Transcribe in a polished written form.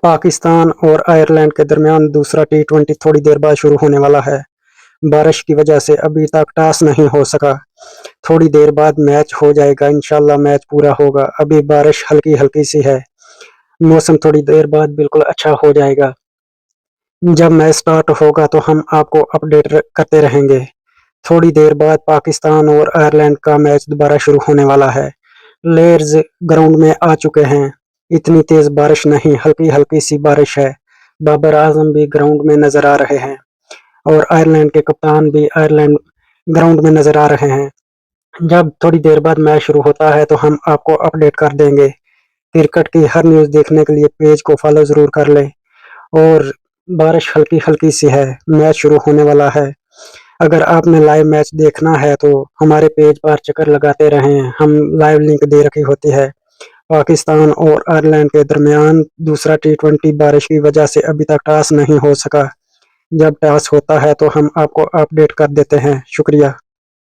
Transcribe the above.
पाकिस्तान और आयरलैंड के दरमियान दूसरा टी20 थोड़ी देर बाद शुरू होने वाला है। बारिश की वजह से अभी तक टॉस नहीं हो सका। थोड़ी देर बाद मैच हो जाएगा, इंशाल्लाह मैच पूरा होगा। अभी बारिश हल्की हल्की सी है, मौसम थोड़ी देर बाद बिल्कुल अच्छा हो जाएगा। जब मैच स्टार्ट होगा तो हम आपको अपडेट करते रहेंगे। थोड़ी देर बाद पाकिस्तान और आयरलैंड का मैच दोबारा शुरू होने वाला है। प्लेयर्स ग्राउंड में आ चुके हैं। इतनी तेज बारिश नहीं, हल्की हल्की सी बारिश है। बाबर आजम भी ग्राउंड में नजर आ रहे हैं और आयरलैंड के कप्तान भी आयरलैंड ग्राउंड में नजर आ रहे हैं। जब थोड़ी देर बाद मैच शुरू होता है तो हम आपको अपडेट कर देंगे। क्रिकेट की हर न्यूज़ देखने के लिए पेज को फॉलो ज़रूर कर लें। और बारिश हल्की हल्की सी है, मैच शुरू होने वाला है। अगर आपने लाइव मैच देखना है तो हमारे पेज पर चक्कर लगाते रहें, हम लाइव लिंक दे रखी होती है। पाकिस्तान और आयरलैंड के दरमियान दूसरा टी20 बारिश की वजह से अभी तक टॉस नहीं हो सका। जब टॉस होता है तो हम आपको अपडेट कर देते हैं। शुक्रिया।